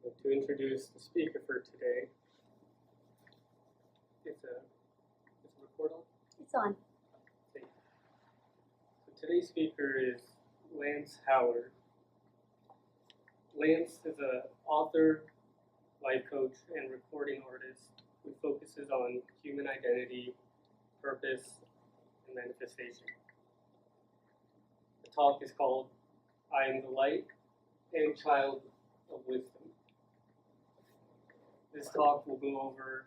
To introduce the speaker for today, it's a record on? It's on. Okay. So today's speaker is Lance Howard. Lance is an author, life coach, and recording artist who focuses on human identity, purpose, and manifestation. The talk is called I Am the Light and Child of Wisdom. This talk will go over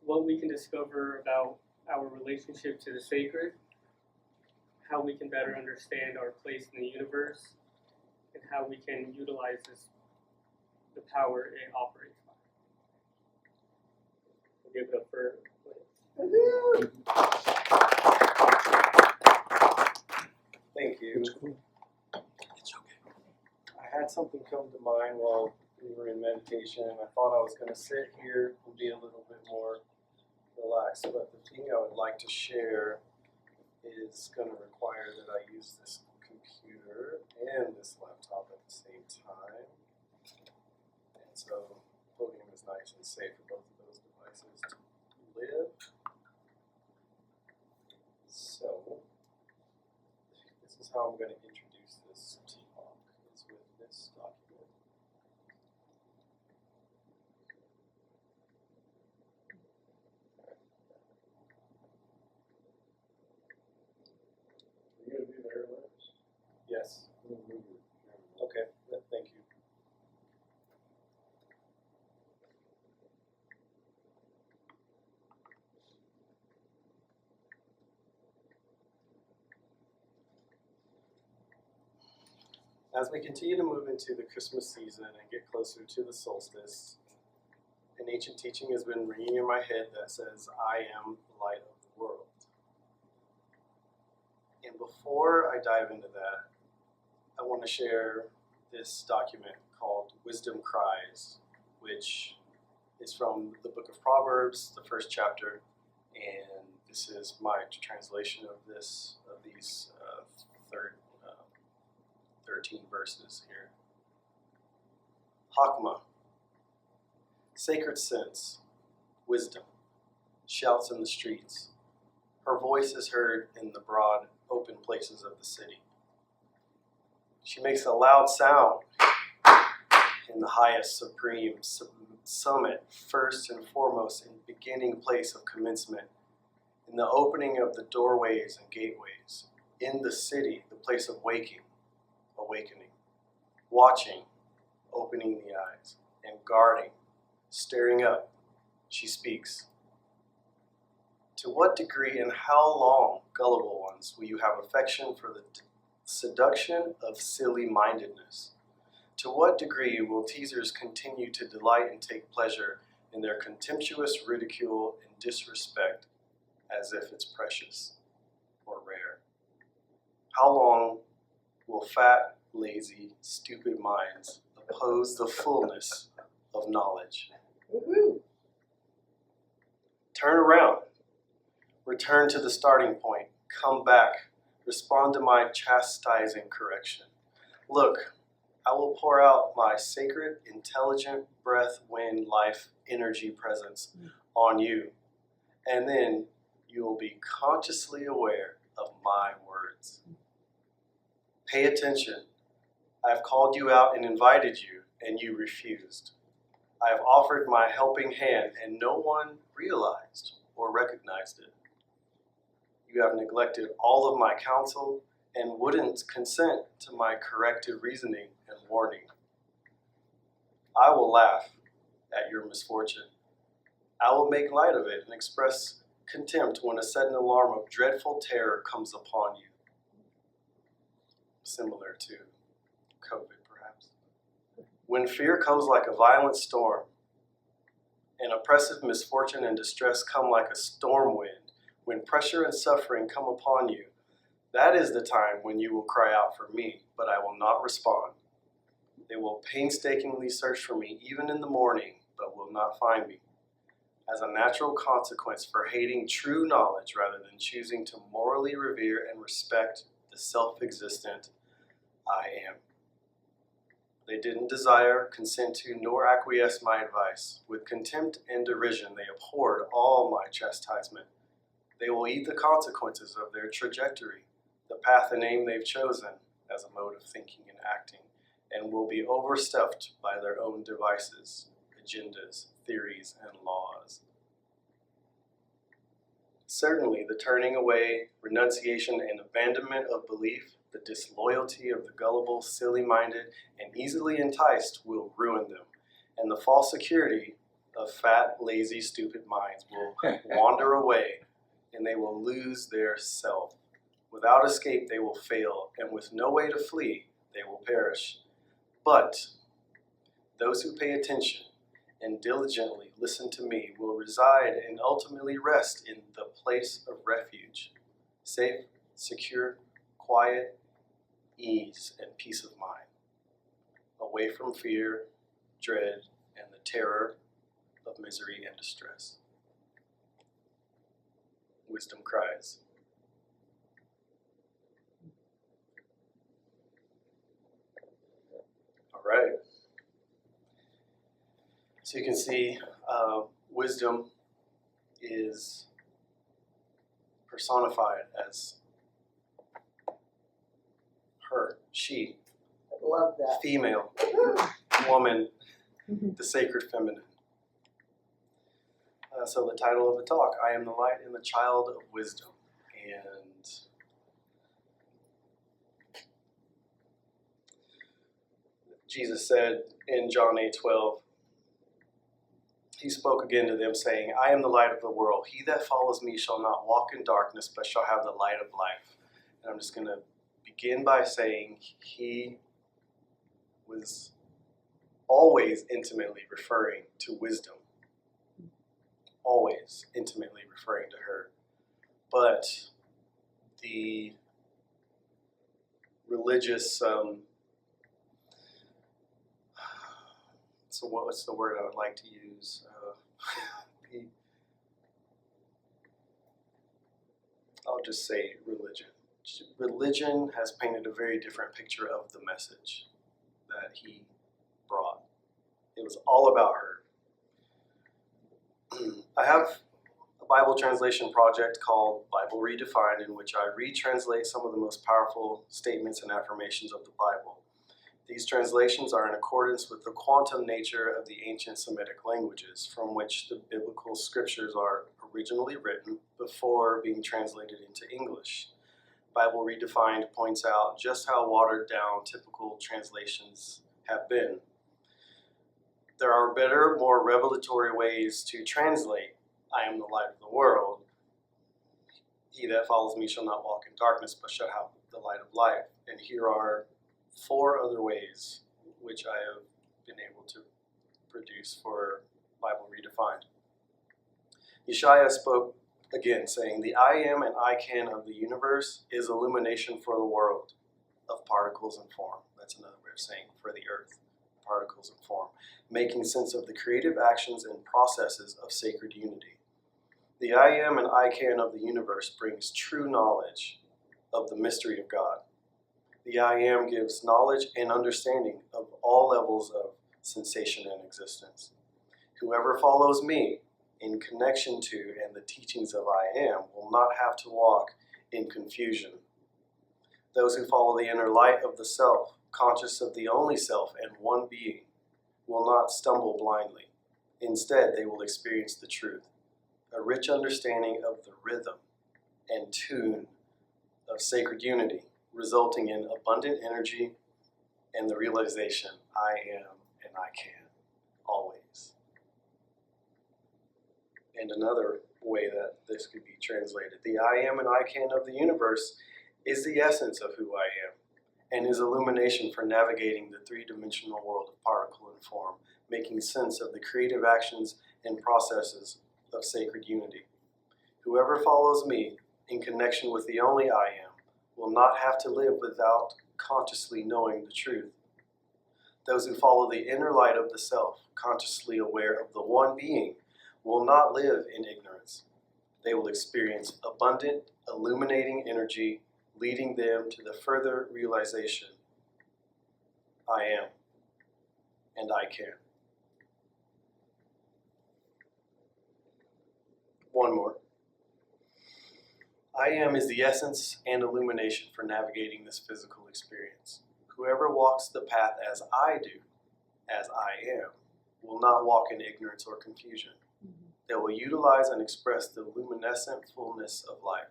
what we can discover about our relationship to the sacred, how we can better understand our place in the universe, and how we can utilize the power it operates by. We'll give it up for Thank you. It's okay. I had something come to mind while we were in meditation. I thought I was going to sit here and be a little bit more relaxed, but the thing I would like to share is going to require that I use this computer and this laptop at the same time. And so the podium is nice and safe for both of those devices to live. So this is how I'm going to introduce this talk, is with this document. Are you going to be there, Lance? Yes. Okay. Okay, thank you. As we continue to move into the Christmas season and get closer to the solstice, an ancient teaching has been ringing in my head that says, I am the light of the world. And before I dive into that, I want to share this document called Wisdom Cries, which is from the book of Proverbs, the first chapter, and this is my translation of these 13 verses here. Hakma, sacred sense, wisdom, shouts in the streets. Her voice is heard in the broad, open places of the city. She makes a loud sound in the highest, supreme summit, first and foremost, in beginning place of commencement, in the opening of the doorways and gateways, in the city, the place of awakening, watching, opening the eyes, and guarding, staring up, she speaks. To what degree and how long, gullible ones, will you have affection for the seduction of silly-mindedness? To what degree will teasers continue to delight and take pleasure in their contemptuous ridicule and disrespect as if it's precious or rare? How long will fat, lazy, stupid minds oppose the fullness of knowledge? Woohoo! Turn around. Return to the starting point. Come back. Respond to my chastising correction. Look, I will pour out my sacred, intelligent breath, wind, life, energy presence on you, and then you will be consciously aware of my words. Pay attention. I have called you out and invited you, and you refused. I have offered my helping hand, and no one realized or recognized it. You have neglected all of my counsel and wouldn't consent to my corrective reasoning and warning. I will laugh at your misfortune. I will make light of it and express contempt when a sudden alarm of dreadful terror comes upon you. Similar to COVID, perhaps. When fear comes like a violent storm, and oppressive misfortune and distress come like a storm wind, when pressure and suffering come upon you, that is the time when you will cry out for me, but I will not respond. They will painstakingly search for me even in the morning, but will not find me. As a natural consequence for hating true knowledge rather than choosing to morally revere and respect the self-existent I am. They didn't desire, consent to, nor acquiesce my advice. With contempt and derision they abhorred all my chastisement. They will eat the consequences of their trajectory, the path and aim they've chosen as a mode of thinking and acting, and will be overstuffed by their own devices, agendas, theories, and laws. Certainly, the turning away, renunciation, and abandonment of belief, the disloyalty of the gullible, silly-minded, and easily enticed will ruin them, and the false security of fat, lazy, stupid minds will wander away, and they will lose their self. Without escape they will fail, and with no way to flee, they will perish. But those who pay attention and diligently listen to me will reside and ultimately rest in the place of refuge, safe, secure, quiet, ease, and peace of mind, away from fear, dread, and the terror of misery and distress. Wisdom cries. All right. So you can see wisdom is personified as her, she, I love that. female, woman, the sacred feminine. So the title of the talk, I am the light and the child of wisdom. And Jesus said in John 8:12, he spoke again to them, saying, I am the light of the world. He that follows me shall not walk in darkness, but shall have the light of life. And I'm just going to begin by saying he was always intimately referring to wisdom. Always intimately referring to her. But the religious, so what's the word I would like to use? I'll just say religion. Religion has painted a very different picture of the message that he brought. It was all about her. I have a Bible translation project called Bible Redefined, in which I retranslate some of the most powerful statements and affirmations of the Bible. These translations are in accordance with the quantum nature of the ancient Semitic languages, from which the biblical scriptures are originally written before being translated into English. Bible Redefined points out just how watered down typical translations have been. There are better, more revelatory ways to translate I am the light of the world. He that follows me shall not walk in darkness, but shall have the light of life. And here are 4 other ways which I have been able to produce for Bible Redefined. Yeshaya spoke again, saying, the I am and I can of the universe is illumination for the world of particles and form. That's another way of saying for the earth, particles and form, making sense of the creative actions and processes of sacred unity. The I am and I can of the universe brings true knowledge of the mystery of God. The I am gives knowledge and understanding of all levels of sensation and existence. Whoever follows me in connection to and the teachings of I am will not have to walk in confusion. Those who follow the inner light of the self, conscious of the only self and one being, will not stumble blindly. Instead, they will experience the truth, a rich understanding of the rhythm and tune of sacred unity, resulting in abundant energy and the realization I am and I can, always. And another way that this could be translated, the I am and I can of the universe is the essence of who I am and is illumination for navigating the 3-dimensional world of particle and form, making sense of the creative actions and processes of sacred unity. Whoever follows me in connection with the only I am will not have to live without consciously knowing the truth. Those who follow the inner light of the self, consciously aware of the one being, will not live in ignorance. They will experience abundant, illuminating energy, leading them to the further realization, I am. and I can. One more. I am is the essence and illumination for navigating this physical experience. Whoever walks the path as I do, as I am, will not walk in ignorance or confusion. They will utilize and express the luminescent fullness of life.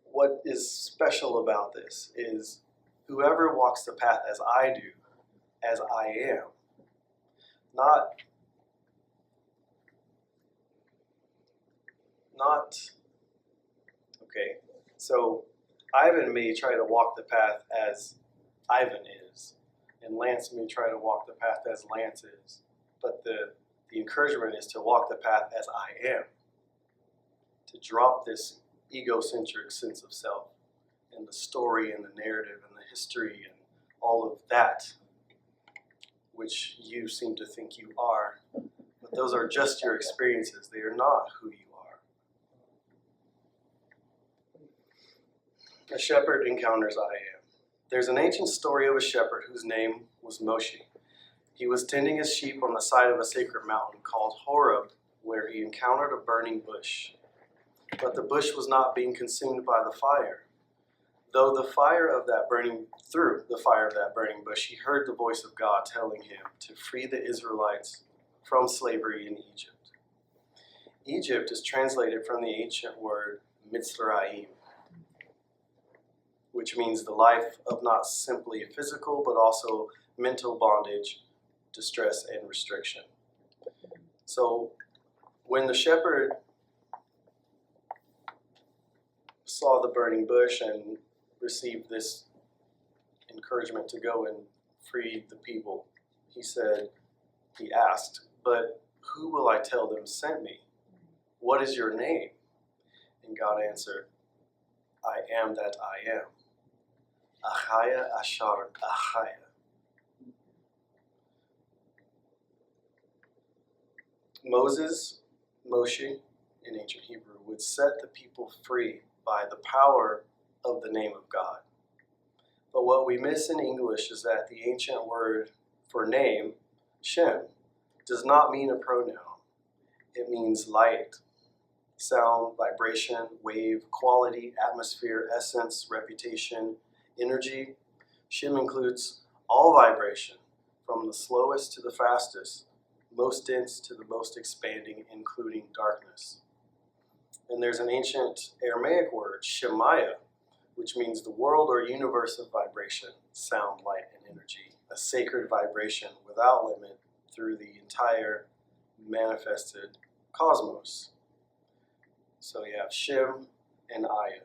What is special about this is whoever walks the path as I do, as I am, okay, so Ivan may try to walk the path as Ivan is, and Lance may try to walk the path as Lance is, but the encouragement is to walk the path as I am, to drop this egocentric sense of self, and the story and the narrative and the history and all of that, which you seem to think you are, but those are just your experiences. They are not who you are. A shepherd encounters I am. There's an ancient story of a shepherd whose name was Moshe. He was tending his sheep on the side of a sacred mountain called Horeb, where he encountered a burning bush. But the bush was not being consumed by the fire. Through the fire of that burning bush, he heard the voice of God telling him to free the Israelites from slavery in Egypt. Egypt is translated from the ancient word Mitzrayim, which means the life of not simply physical, but also mental bondage, distress, and restriction. So when the shepherd saw the burning bush and received this encouragement to go and free the people, he asked, "But who will I tell them sent me? What is your name?" And God answered, "I am that I am. Achaya Ashar Achaya." Moshe, in ancient Hebrew, would set the people free by the power of the name of God. But what we miss in English is that the ancient word for name, Shem, does not mean a pronoun. It means light, sound, vibration, wave, quality, atmosphere, essence, reputation, energy. Shem includes all vibration, from the slowest to the fastest, most dense to the most expanding, including darkness. And there's an ancient Aramaic word, Shemaiah, which means the world or universe of vibration, sound, light, and energy, a sacred vibration without limit through the entire manifested cosmos. So you have Shem and Aya.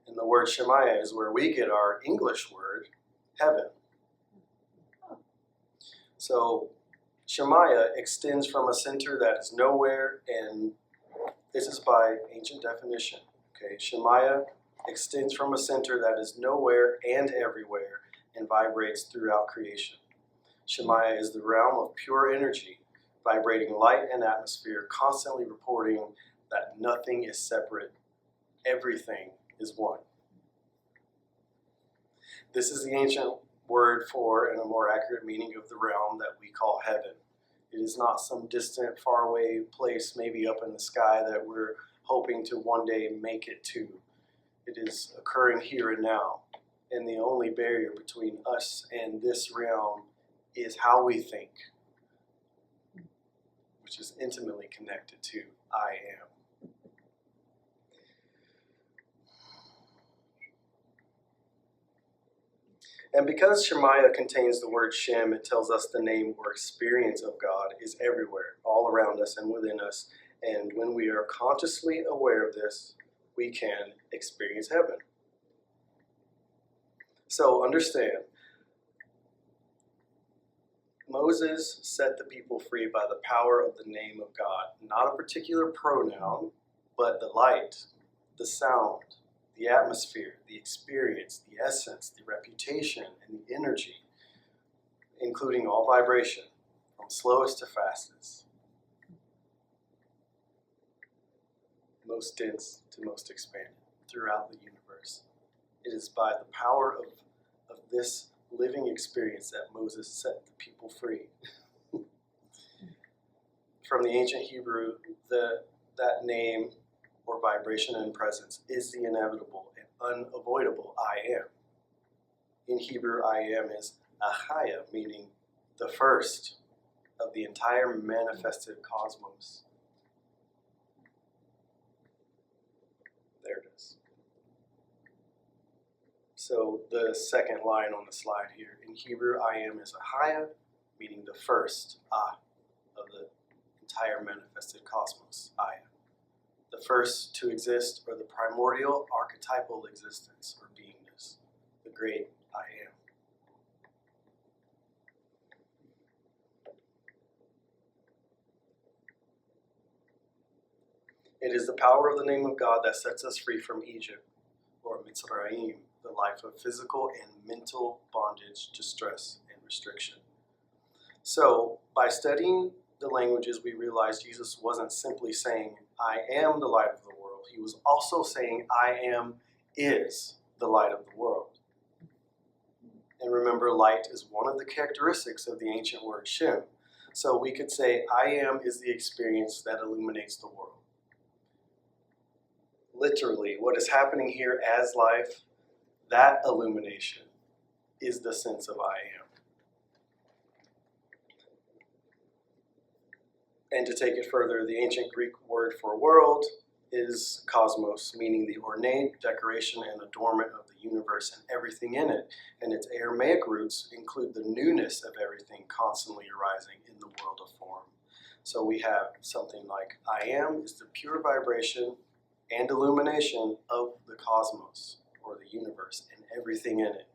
And the word Shemaiah is where we get our English word, heaven. So Shemaiah extends from a center that is nowhere, and this is by ancient definition. Okay, Shemaiah extends from a center that is nowhere and everywhere and vibrates throughout creation. Shemaiah is the realm of pure energy, vibrating light and atmosphere, constantly reporting that nothing is separate, everything is one. This is the ancient word for and a more accurate meaning of the realm that we call heaven. It is not some distant, faraway place, maybe up in the sky, that we're hoping to one day make it to. It is occurring here and now. And the only barrier between us and this realm is how we think, which is intimately connected to I am. And because Shemaiah contains the word Shem, it tells us the name or experience of God is everywhere, all around us and within us. And when we are consciously aware of this, we can experience heaven. So understand, Moses set the people free by the power of the name of God, not a particular pronoun, but the light, the sound, the atmosphere, the experience, the essence, the reputation, and the energy, including all vibration, from slowest to fastest, most dense to most expanded, throughout the universe. It is by the power of this living experience that Moses set the people free. From the ancient Hebrew, that name or vibration and presence is the inevitable and unavoidable I am. In Hebrew, I am is achaya, meaning the first of the entire manifested cosmos. There it is. So the second line on the slide here, in Hebrew, I am is achaya, meaning the first, of the entire manifested cosmos, Aya. The first to exist, or the primordial archetypal existence or beingness, the great I am. It is the power of the name of God that sets us free from Egypt, or Mitzrayim, the life of physical and mental bondage, distress, and restriction. So, by studying the languages, we realize Jesus wasn't simply saying, I am the light of the world. He was also saying, I am is the light of the world. And remember, light is one of the characteristics of the ancient word Shem. So we could say, I am is the experience that illuminates the world. Literally, what is happening here as life, that illumination is the sense of I am. And to take it further, the ancient Greek word for world is cosmos, meaning the ornate decoration and adornment of the universe and everything in it. And its Aramaic roots include the newness of everything constantly arising in the world of form. So we have something like I am is the pure vibration and illumination of the cosmos, or the universe, and everything in it,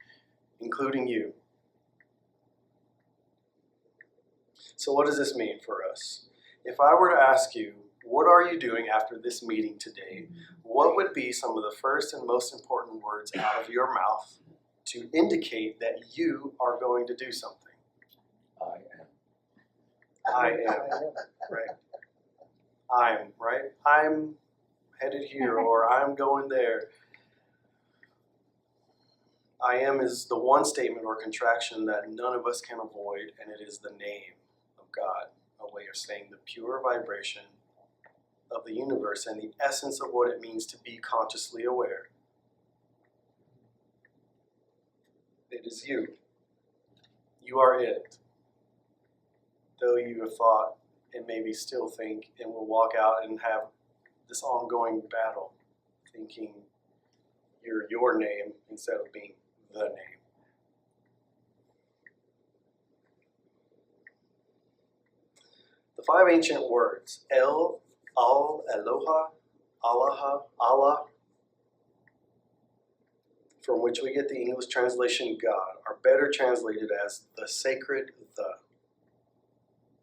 including you. So what does this mean for us? If I were to ask you, what are you doing after this meeting today? What would be some of the first and most important words out of your mouth to indicate that you are going to do something? I I am, right? I'm, right? I'm headed here, or I'm going there. I am is the one statement or contraction that none of us can avoid, and it is the name of God, a way of saying the pure vibration of the universe and the essence of what it means to be consciously aware. It is you. You are it. Though you have thought and maybe still think and will walk out and have this ongoing battle, thinking you're your name instead of being the name. The five ancient words, El, Al, Eloha, Allah, Allah, from which we get the English translation God, are better translated as the sacred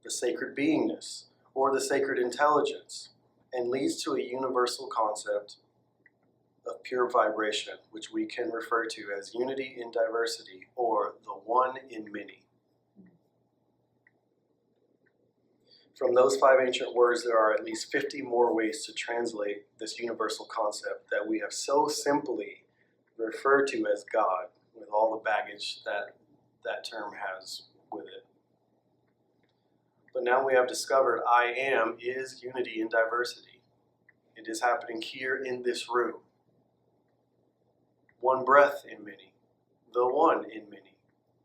the sacred beingness, or the sacred intelligence, and leads to a universal concept of pure vibration, which we can refer to as unity in diversity, or the one in many. From those five ancient words, there are at least 50 more ways to translate this universal concept that we have so simply referred to as God, with all the baggage that that term has with it. But now we have discovered I am is unity in diversity. It is happening here in this room. One breath in many, the one in many,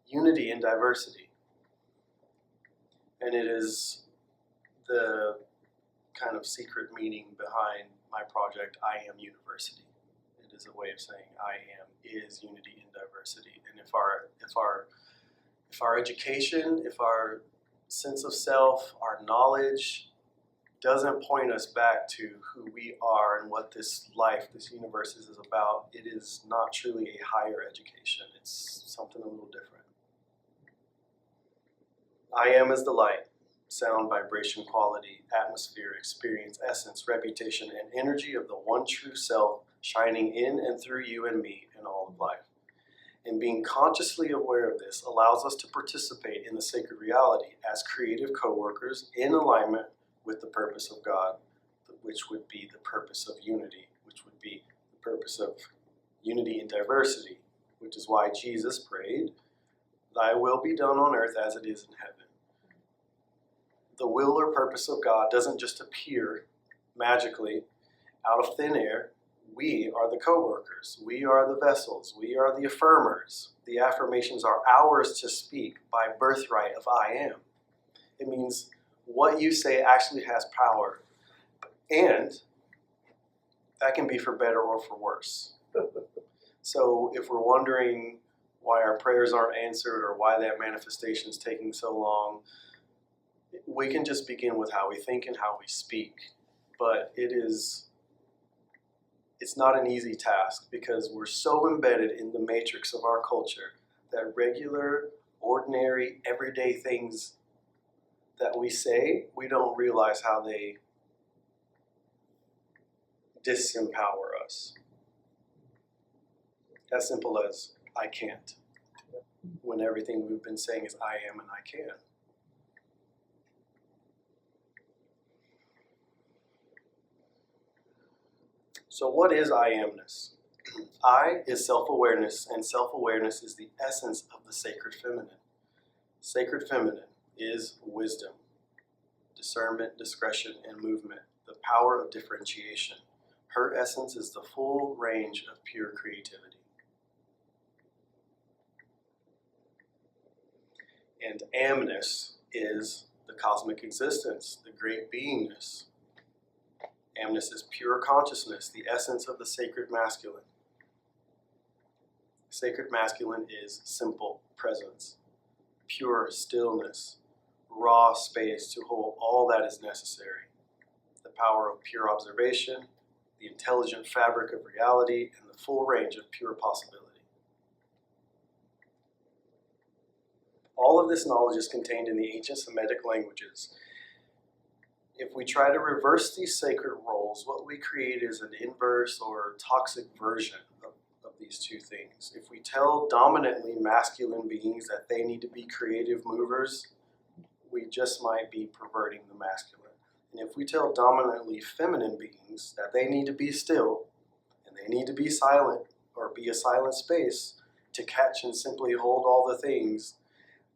unity in diversity. And it is the kind of secret meaning behind my project, I Am University. It is a way of saying I am is unity in diversity. And if our education, if our sense of self, our knowledge doesn't point us back to who we are and what this life, this universe is about, it is not truly a higher education. It's something a little different. I am is the light, sound, vibration, quality, atmosphere, experience, essence, reputation, and energy of the one true self shining in and through you and me in all of life. And being consciously aware of this allows us to participate in the sacred reality as creative co-workers in alignment with the purpose of God, which would be the purpose of unity, which would be the purpose of unity in diversity, which is why Jesus prayed, Thy will be done on earth as it is in heaven. The will or purpose of God doesn't just appear magically out of thin air. We are the co-workers. We are the vessels. We are the affirmers. The affirmations are ours to speak by birthright of I am. It means what you say actually has power. And that can be for better or for worse. So if we're wondering why our prayers aren't answered or why that manifestation is taking so long, we can just begin with how we think and how we speak. But it's not an easy task because we're so embedded in the matrix of our culture that regular, ordinary, everyday things that we say, we don't realize how they disempower us. As simple as I can't, when everything we've been saying is I am and I can. So what is I amness? I is self-awareness, and self-awareness is the essence of the sacred feminine. Sacred feminine is wisdom, discernment, discretion, and movement, the power of differentiation. Her essence is the full range of pure creativity. And amness is the cosmic existence, the great beingness. Amness is pure consciousness, the essence of the sacred masculine. Sacred masculine is simple presence, pure stillness, raw space to hold all that is necessary, the power of pure observation, the intelligent fabric of reality, and the full range of pure possibility. All of this knowledge is contained in the ancient Semitic languages. If we try to reverse these sacred roles, what we create is an inverse or toxic version of these two things. If we tell dominantly masculine beings that they need to be creative movers, we just might be perverting the masculine. And if we tell dominantly feminine beings that they need to be still, and they need to be silent, or be a silent space to catch and simply hold all the things,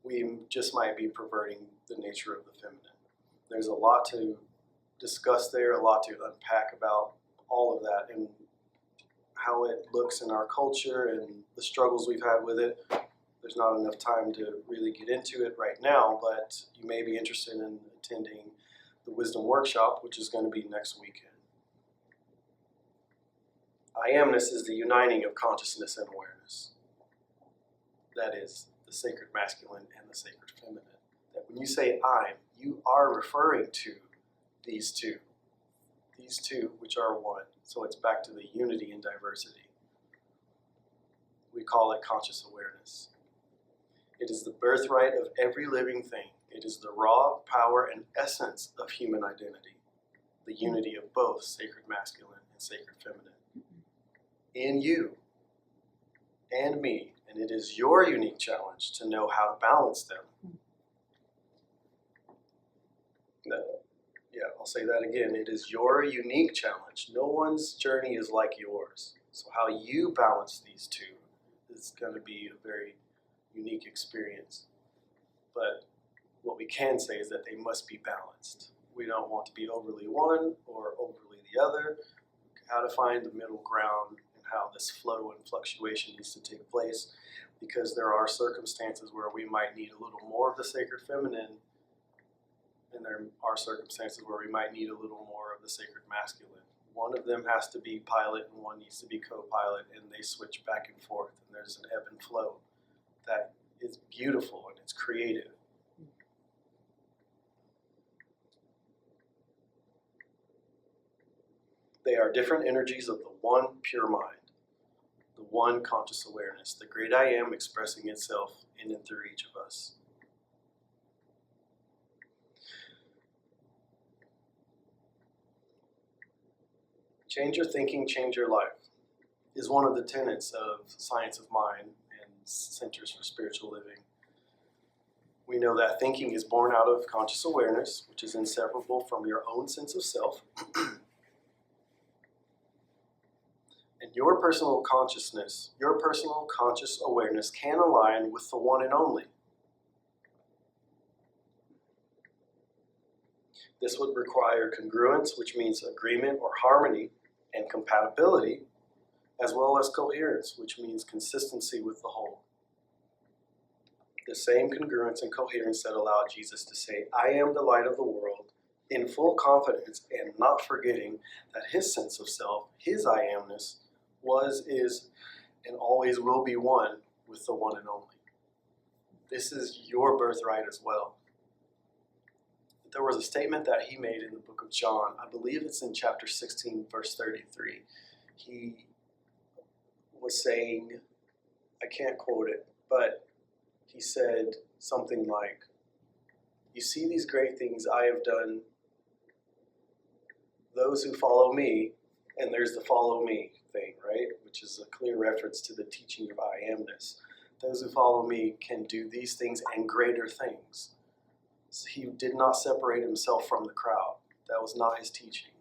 we just might be perverting the nature of the feminine. There's a lot to discuss there, a lot to unpack about all of that and how it looks in our culture and the struggles we've had with it. There's not enough time to really get into it right now, but you may be interested in attending the Wisdom Workshop, which is going to be next weekend. I amness is the uniting of consciousness and awareness. That is the sacred masculine and the sacred feminine. That when you say I'm, you are referring to these two which are one. So it's back to the unity and diversity. We call it conscious awareness. It is the birthright of every living thing. It is the raw power and essence of human identity, the unity of both sacred masculine and sacred feminine. In you and me, and it is your unique challenge to know how to balance them. I'll say that again. It is your unique challenge. No one's journey is like yours. So how you balance these two is going to be a very unique experience. But what we can say is that they must be balanced. We don't want to be overly one or overly the other. How to find the middle ground and how this flow and fluctuation needs to take place, because there are circumstances where we might need a little more of the sacred feminine, and there are circumstances where we might need a little more of the sacred masculine. One of them has to be pilot and one needs to be co-pilot, and they switch back and forth, and there's an ebb and flow that is beautiful and it's creative. They are different energies of the one pure mind, the one conscious awareness, the great I am expressing itself in and through each of us. Change your thinking, change your life is one of the tenets of Science of Mind and Centers for Spiritual Living. We know that thinking is born out of conscious awareness, which is inseparable from your own sense of self. And your personal consciousness, your personal conscious awareness can align with the one and only. This would require congruence, which means agreement or harmony, and compatibility, as well as coherence, which means consistency with the whole. The same congruence and coherence that allowed Jesus to say, I am the light of the world, in full confidence and not forgetting that his sense of self, his I amness, was, is, and always will be one with the one and only. This is your birthright as well. There was a statement that he made in the book of John. I believe it's in chapter 16, verse 33. He was saying, I can't quote it, but he said something like, you see these great things I have done, those who follow me, and there's the follow me thing, right? Which is a clear reference to the teaching of I amness. Those who follow me can do these things and greater things. So he did not separate himself from the crowd. That was not his teaching.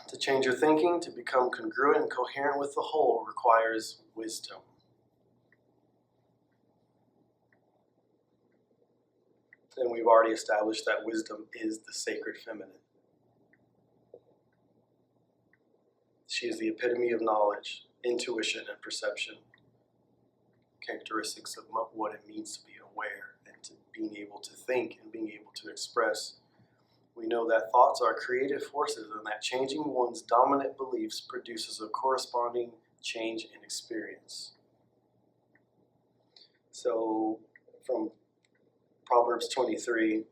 To change your thinking, to become congruent and coherent with the whole, requires wisdom. And we've already established that wisdom is the sacred feminine. She is the epitome of knowledge, intuition, and perception. Characteristics of what it means to be aware and to being able to think and being able to express. We know that thoughts are creative forces and that changing one's dominant beliefs produces a corresponding change in experience. So, from Proverbs 23,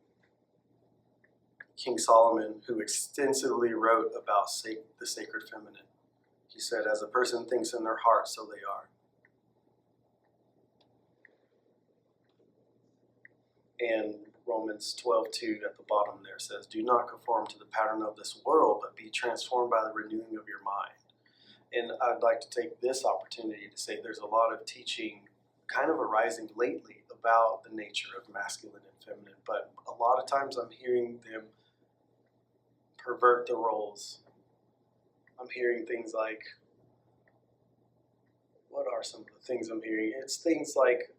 King Solomon, who extensively wrote about the sacred feminine, he said, as a person thinks in their heart, so they are. And Romans 12:2 at the bottom there says, do not conform to the pattern of this world, but be transformed by the renewing of your mind. And I'd like to take this opportunity to say there's a lot of teaching kind of arising lately about the nature of masculine and feminine, but a lot of times I'm hearing them pervert the roles. I'm hearing things like, what are some of the things I'm hearing? It's things like,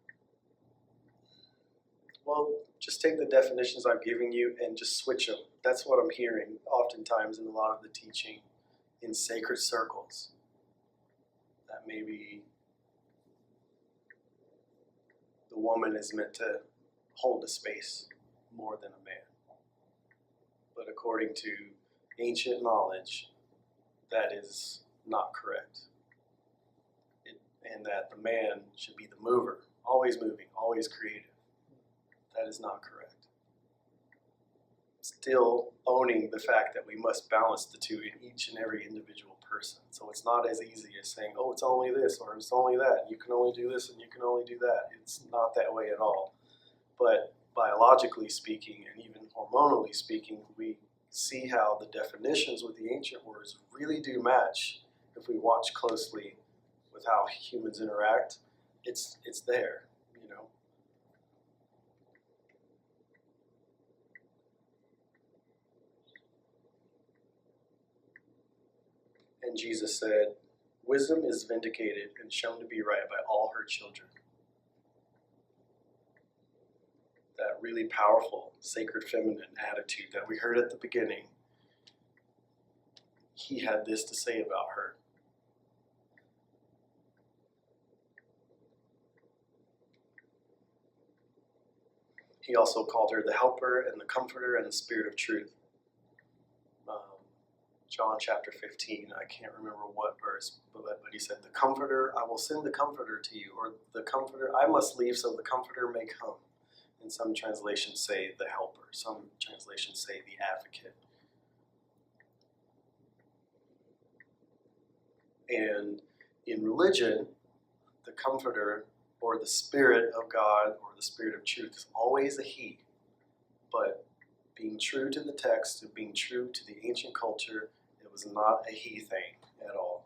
well, just take the definitions I'm giving you and just switch them. That's what I'm hearing oftentimes in a lot of the teaching in sacred circles. That maybe the woman is meant to hold a space more than a man. But according to ancient knowledge, that is not correct. And that the man should be the mover, always moving, always creative. That is not correct. Still owning the fact that we must balance the two in each and every individual person. So it's not as easy as saying, oh, it's only this or it's only that. You can only do this and you can only do that. It's not that way at all. But biologically speaking and even hormonally speaking, we see how the definitions with the ancient words really do match if we watch closely with how humans interact. It's there, you know. And Jesus said, wisdom is vindicated and shown to be right by all her children. That really powerful, sacred feminine attitude that we heard at the beginning, he had this to say about her. He also called her the helper and the comforter and the spirit of truth. John chapter 15, I can't remember what verse, but he said, the comforter, I will send the comforter to you, or the comforter, I must leave so the comforter may come. And some translations say the helper, some translations say the advocate. And in religion, the comforter or the spirit of God or the spirit of truth is always a he. But being true to the text and being true to the ancient culture, it was not a he thing at all.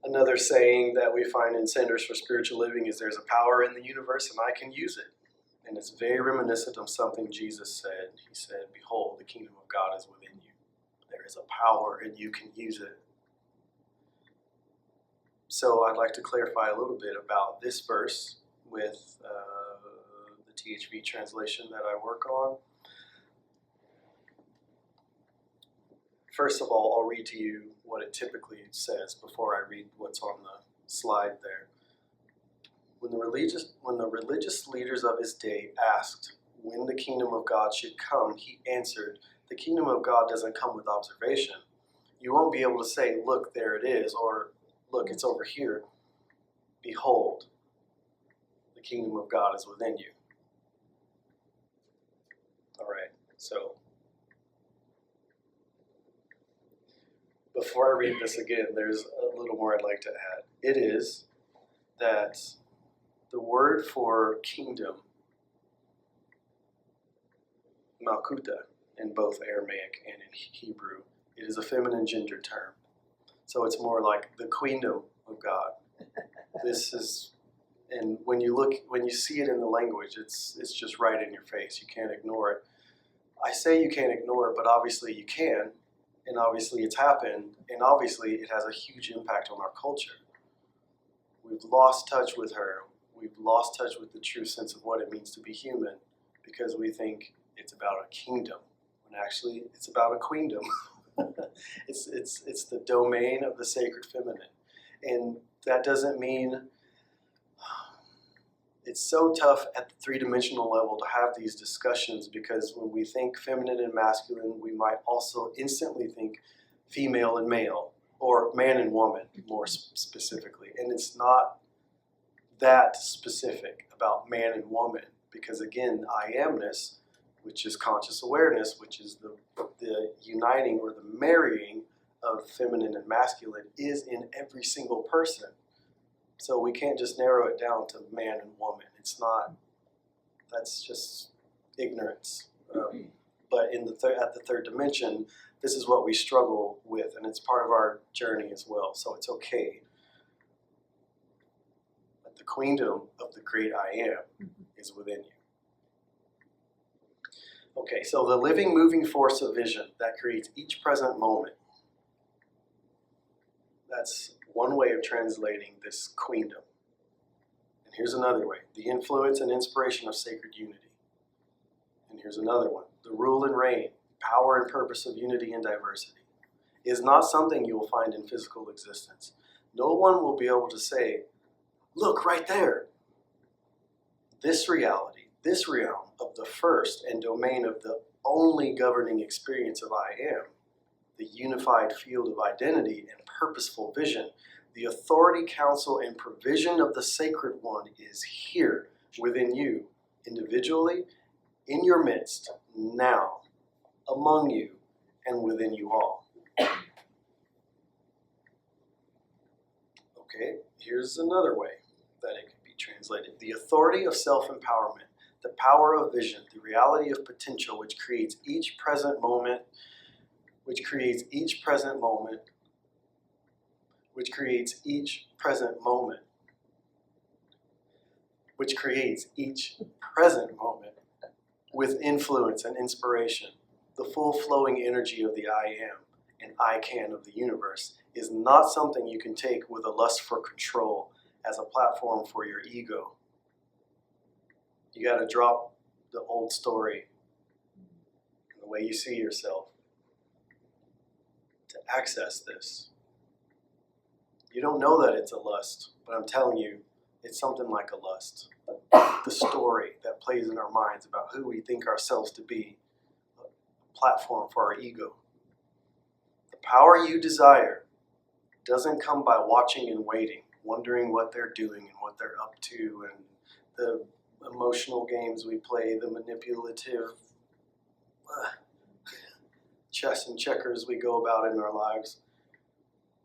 Another saying that we find in Centers for Spiritual Living is there's a power in the universe and I can use it. And it's very reminiscent of something Jesus said. He said, behold, the kingdom of God is within you. There is a power and you can use it. So I'd like to clarify a little bit about this verse with the THV translation that I work on. First of all, I'll read to you what it typically says before I read what's on the slide there. When the religious leaders of his day asked when the kingdom of God should come, he answered, the kingdom of God doesn't come with observation. You won't be able to say, look, there it is, or look, it's over here. Behold, the kingdom of God is within you. All right, so before I read this again, there's a little more I'd like to add. It is that the word for kingdom, Malkuta, in both Aramaic and in Hebrew, it is a feminine gender term. So it's more like the queendom of God. This is, and when you see it in the language, it's just right in your face. You can't ignore it. I say you can't ignore it, but obviously you can, and obviously it's happened, and obviously it has a huge impact on our culture. We've lost touch with her. We've lost touch with the true sense of what it means to be human because we think it's about a kingdom, when actually it's about a queendom. It's the domain of the sacred feminine. And that doesn't mean, it's so tough at the three-dimensional level to have these discussions because when we think feminine and masculine, we might also instantly think female and male, or man and woman more specifically. And it's not that specific about man and woman because again, I amness, which is conscious awareness, which is the uniting or the marrying of feminine and masculine, is in every single person. So we can't just narrow it down to man and woman. It's not, that's just ignorance. But in at the third dimension, this is what we struggle with, and it's part of our journey as well, so it's okay. But the queendom of the great I am is within you. Okay, so the living, moving force of vision that creates each present moment. That's one way of translating this queendom. And here's another way. The influence and inspiration of sacred unity. And here's another one. The rule and reign, power and purpose of unity and diversity is not something you will find in physical existence. No one will be able to say, look right there. This reality, this realm of the first and domain of the only governing experience of I am, the unified field of identity and purposeful vision, the authority, counsel, and provision of the Sacred One is here within you, individually, in your midst, now, among you, and within you all. Okay, here's another way that it can be translated. The authority of self-empowerment, the power of vision, the reality of potential, which creates each present moment, which creates each present moment, which creates each present moment, which creates each present moment with influence and inspiration. The full flowing energy of the I am and I can of the universe is not something you can take with a lust for control as a platform for your ego. You got to drop the old story and the way you see yourself to access this. You don't know that it's a lust, but I'm telling you, it's something like a lust. The story that plays in our minds about who we think ourselves to be, a platform for our ego. The power you desire doesn't come by watching and waiting, wondering what they're doing and what they're up to, and the emotional games we play, the manipulative chess and checkers we go about in our lives.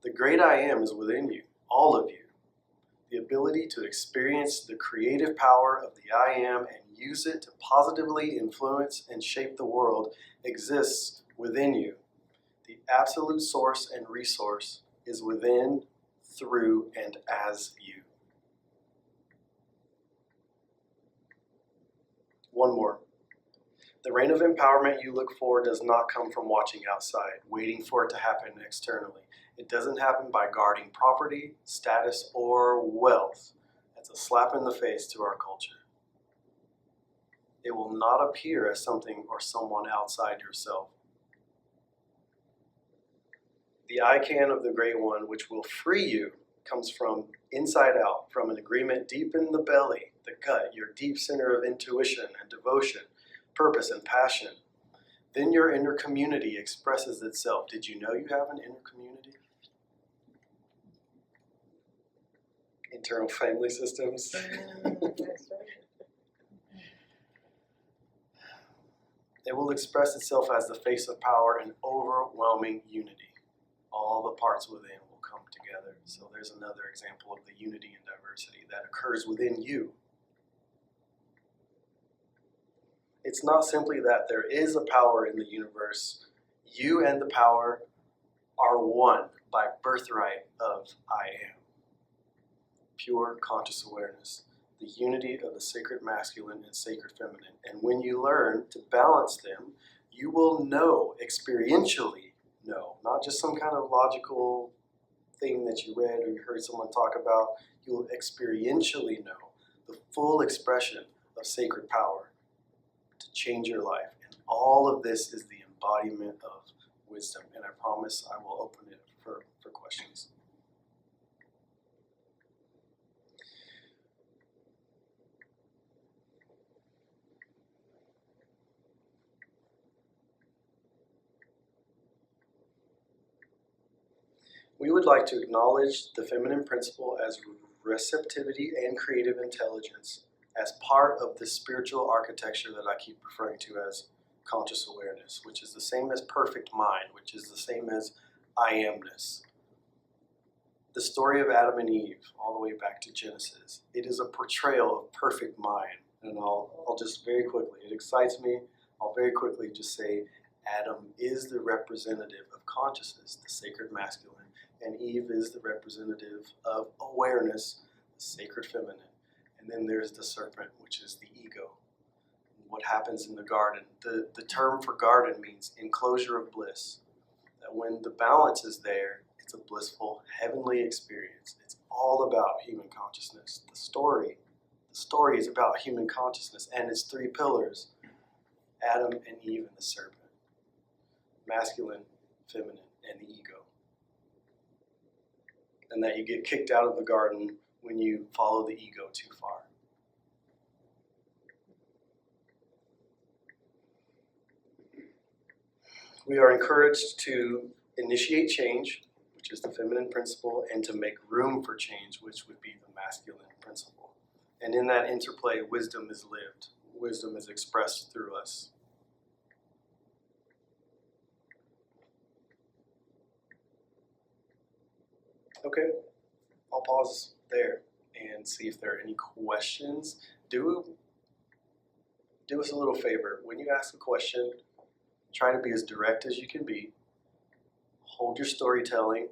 The great I am is within you, all of you. The ability to experience the creative power of the I am and use it to positively influence and shape the world exists within you. The absolute source and resource is within, through, and as you. One more. The reign of empowerment you look for does not come from watching outside, waiting for it to happen externally. It doesn't happen by guarding property, status, or wealth. That's a slap in the face to our culture. It will not appear as something or someone outside yourself. The I can of the Great One, which will free you, comes from inside out, from an agreement deep in the belly, the gut, your deep center of intuition and devotion, purpose and passion. Then your inner community expresses itself. Did you know you have an inner community? Internal family systems. It will express itself as the face of power and overwhelming unity. All the parts within will come together. So there's another example of the unity and diversity that occurs within you. It's not simply that there is a power in the universe. You and the power are one by birthright of I am. Pure conscious awareness, the unity of the sacred masculine and sacred feminine. And when you learn to balance them, you will know, experientially know, not just some kind of logical thing that you read or you heard someone talk about. You will experientially know the full expression of sacred power to change your life. And all of this is the embodiment of wisdom. And I promise I will open it for questions. We would like to acknowledge the feminine principle as receptivity and creative intelligence as part of the spiritual architecture that I keep referring to as conscious awareness, which is the same as perfect mind, which is the same as I amness. The story of Adam and Eve, all the way back to Genesis, it is a portrayal of perfect mind. And I'll just very quickly, it excites me, I'll very quickly just say Adam is the representative of consciousness, the sacred masculine, and Eve is the representative of awareness, the sacred feminine. And then there's the serpent, which is the ego. What happens in the garden? The term for garden means enclosure of bliss. That when the balance is there, it's a blissful, heavenly experience. It's all about human consciousness. The story is about human consciousness and its three pillars: Adam and Eve and the serpent, masculine, feminine, and the ego. And that you get kicked out of the garden when you follow the ego too far. We are encouraged to initiate change, which is the feminine principle, and to make room for change, which would be the masculine principle. And in that interplay, wisdom is lived. Wisdom is expressed through us. Okay, I'll pause there and see if there are any questions. Do us a little favor. When you ask a question, try to be as direct as you can be. Hold your storytelling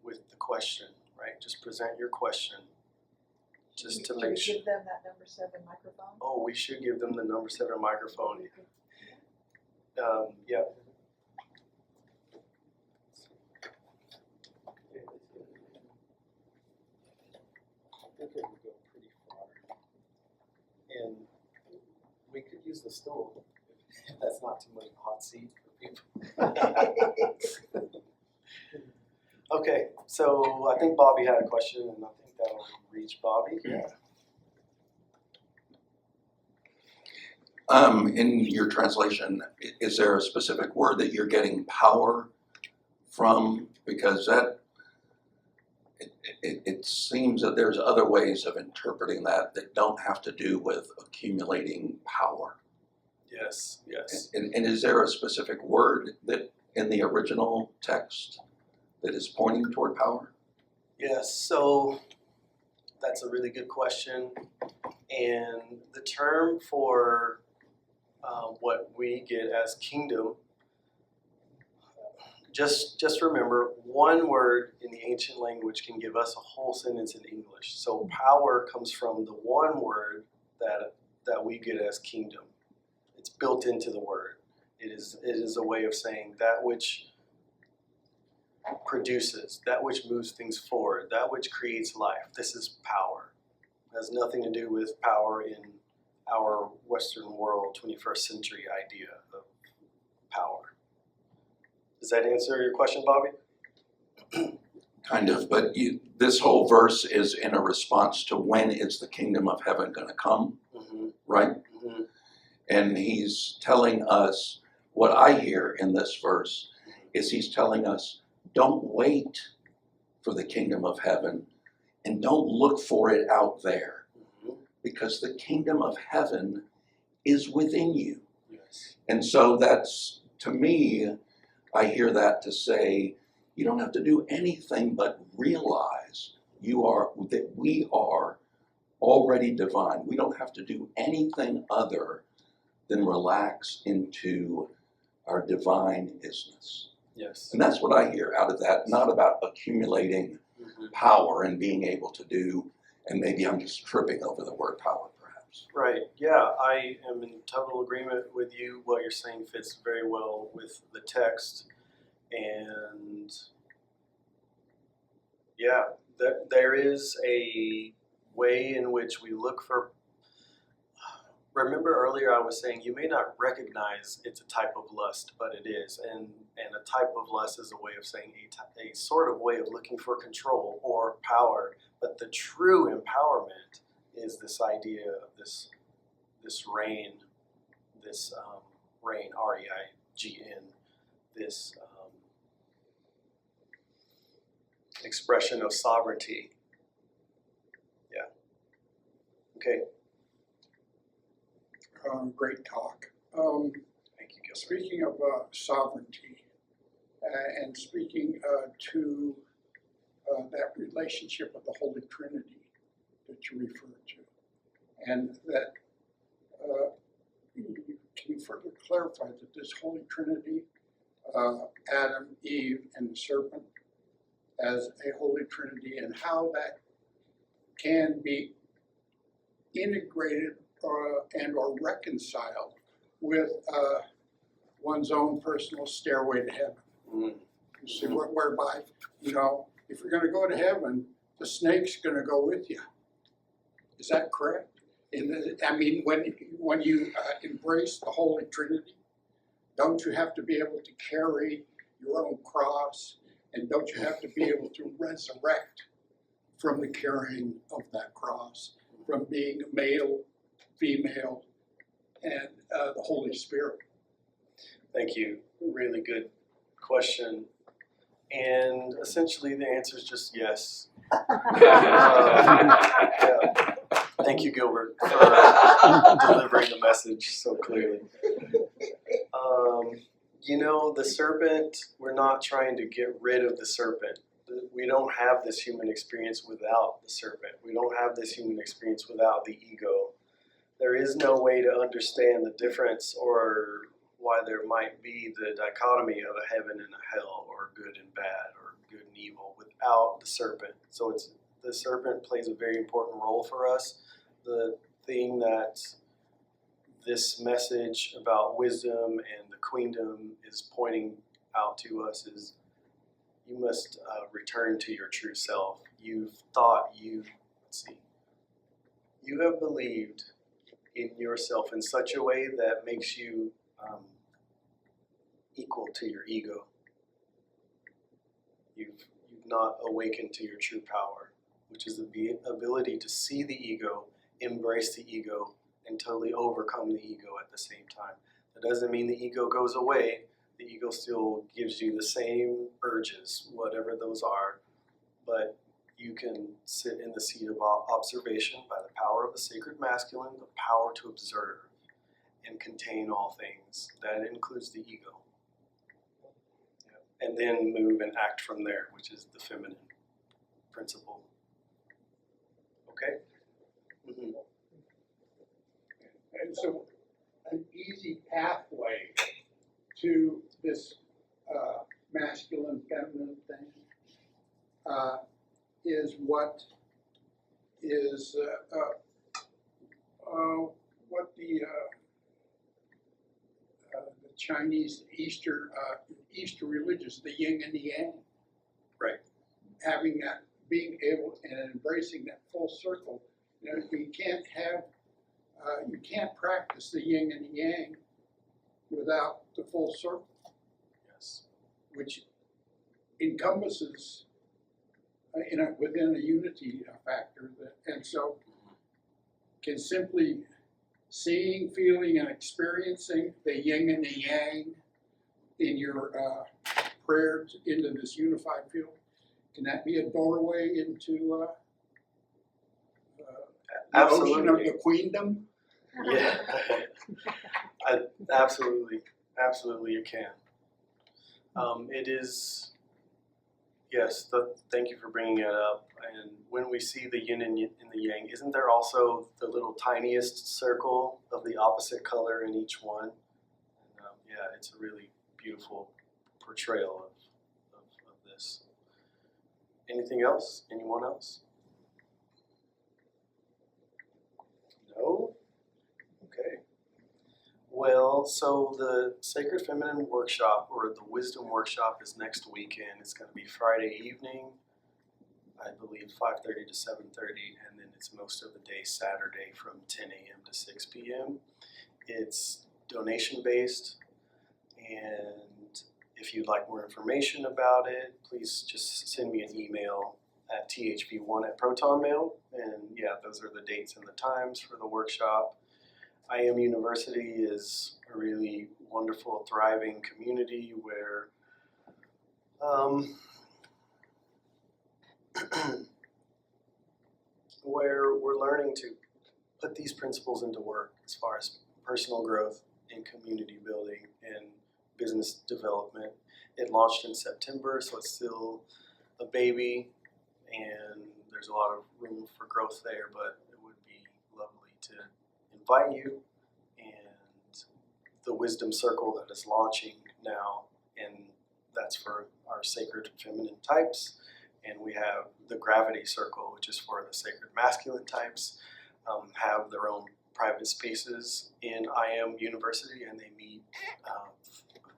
with the question, right? Just present your question. Just to make sure. Give them that number 7 microphone. Oh, we should give them the number 7 microphone. Yeah. I think it would go pretty far. And we could use the stool if that's not too much of a hot seat for people. Okay, so I think Bobby had a question, and I think that'll reach Bobby. Yeah. In your translation, is there a specific word that you're getting power from? Because it seems that there's other ways of interpreting that don't have to do with accumulating power. Yes, yes. And is there a specific word that in the original text that is pointing toward power? Yes, so that's a really good question. And the term for what we get as kingdom just remember, one word in the ancient language can give us a whole sentence in English. So power comes from the one word that we get as kingdom. It's built into the word. It is a way of saying that which produces, that which moves things forward, that which creates life. This is power. It has nothing to do with power in our Western world, 21st century idea of power. Does that answer your question, Bobby? Kind of, but this whole verse is in a response to when is the kingdom of heaven going to come, right? Mm-hmm. And he's telling us, what I hear in this verse is he's telling us, don't wait for the kingdom of heaven and don't look for it out there, because the kingdom of heaven is within you. Yes. And so that's, to me, I hear that to say, you don't have to do anything but realize that we are already divine. We don't have to do anything other than relax into our divine isness. Yes. And that's what I hear out of that, not about accumulating power and being able to do, and maybe I'm just tripping over the word power perhaps. Right. Yeah, I am in total agreement with you. What you're saying fits very well with the text. And yeah, there is a way in which we look for. Remember earlier I was saying you may not recognize it's a type of lust, but it is. And a type of lust is a way of saying a sort of way of looking for control or power. But the true empowerment is this idea of this reign, reign, R-E-I-G-N, this expression of sovereignty. Yeah. Okay. Great talk. Thank you, Gilbert. Speaking of sovereignty and speaking to that relationship of the Holy Trinity that you referred to, and that can you further clarify that this Holy Trinity, Adam, Eve, and the serpent, as a Holy Trinity, and how that can be integrated and or reconciled with one's own personal stairway to heaven. Mm. You see, whereby, if you're going to go to heaven, the snake's going to go with you. Is that correct? When you embrace the Holy Trinity, don't you have to be able to carry your own cross, and don't you have to be able to resurrect from the carrying of that cross, from being male, female, and the Holy Spirit? Thank you. Really good question. And essentially the answer is just yes. Yeah. Thank you, Gilbert, for delivering the message so clearly. The serpent, we're not trying to get rid of the serpent. We don't have this human experience without the serpent. We don't have this human experience without the ego. There is no way to understand the difference or why there might be the dichotomy of a heaven and a hell, or good and bad, or good and evil, without the serpent. So the serpent plays a very important role for us. The thing that this message about wisdom and the queendom is pointing out to us is you must return to your true self. You have believed in yourself in such a way that makes you equal to your ego. You've not awakened to your true power, which is the ability to see the ego, embrace the ego, and totally overcome the ego at the same time. That doesn't mean the ego goes away. The ego still gives you the same urges, whatever those are, but you can sit in the seat of observation by the power of the sacred masculine, the power to observe and contain all things. That includes the ego. And then move and act from there, which is the feminine principle. Okay? Mm-hmm. And so an easy pathway to this masculine, feminine thing, is what is what the Chinese Easter religions, the yin and the yang. Right. Having that, being able and embracing that full circle. You know, you can't practice the yin and the yang without the full circle, Yes. which encompasses within a unity factor, and so can simply seeing, feeling, and experiencing the yin and the yang in your prayer into this unified field. Can that be a doorway into the ocean of Absolutely. the queendom? Yeah. Absolutely, it can. It is. Yes. Thank you for bringing that up. And when we see the yin and the yang, isn't there also the little tiniest circle of the opposite color in each one? And, yeah, it's a really beautiful portrayal of this. Anything else? Anyone else? No? Okay. Well, so the Sacred Feminine Workshop, or the Wisdom Workshop, is next weekend. It's going to be Friday evening, I believe 5:30 to 7:30, and then it's most of the day Saturday from 10 a.m. to 6 p.m. It's donation-based, and if you'd like more information about it, please just send me an email at thp1@protonmail, and yeah, those are the dates and the times for the workshop. I Am University is a really wonderful, thriving community where where we're learning to put these principles into work as far as personal growth and community building and business development. It launched in September, so it's still a baby, and there's a lot of room for growth there, but it would be lovely to invite you. And the Wisdom Circle that is launching now, and that's for our sacred feminine types. And we have the Gravity Circle, which is for the sacred masculine types, have their own private spaces in I Am University, and they meet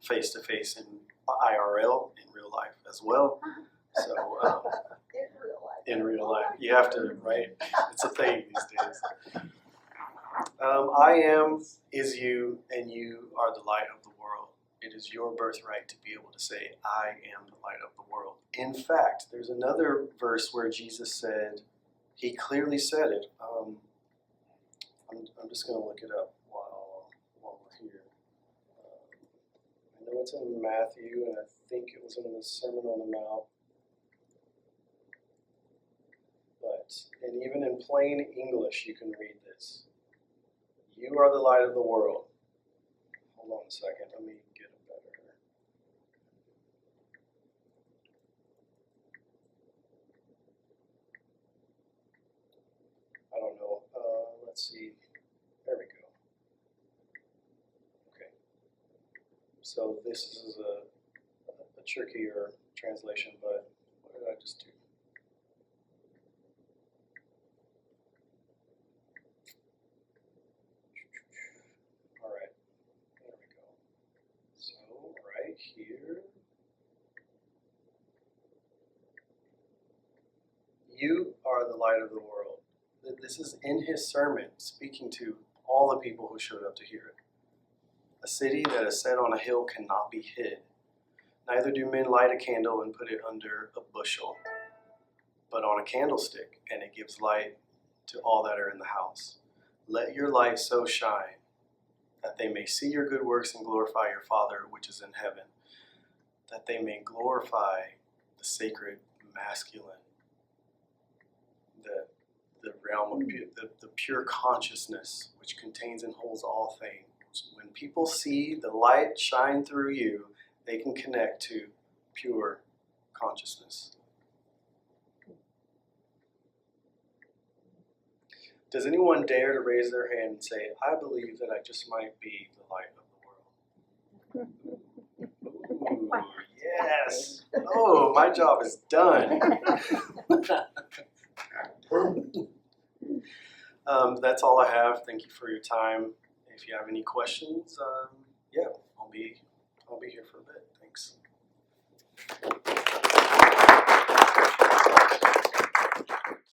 face to face in IRL, in real life as well. So in real life, you have to, right? It's a thing these days. I am is you, and you are the light of the world. It is your birthright to be able to say, I am the light of the world. In fact, there's another verse where Jesus said, he clearly said it. I'm just going to look it up while we're here. I know it's in Matthew, and I think it was in the Sermon on the Mount. And even in plain English, you can read this. You are the light of the world. Hold on a second, let me get it better. I don't know. Let's see. There we go. Okay. So this is a trickier translation, but what did I just do? Alright, there we go. So, right here, you are the light of the world. This is in his sermon, speaking to all the people who showed up to hear it. A city that is set on a hill cannot be hid. Neither do men light a candle and put it under a bushel, but on a candlestick, and it gives light to all that are in the house. Let your light so shine that they may see your good works and glorify your Father which is in heaven, that they may glorify the sacred masculine, the realm of the pure consciousness which contains and holds all things. When people see the light shine through you, they can connect to pure consciousness. Does anyone dare to raise their hand and say, I believe that I just might be the light of the world? Ooh, yes. Oh, my job is done. That's all I have. Thank you for your time. If you have any questions, yeah, I'll be here for a bit. Thanks.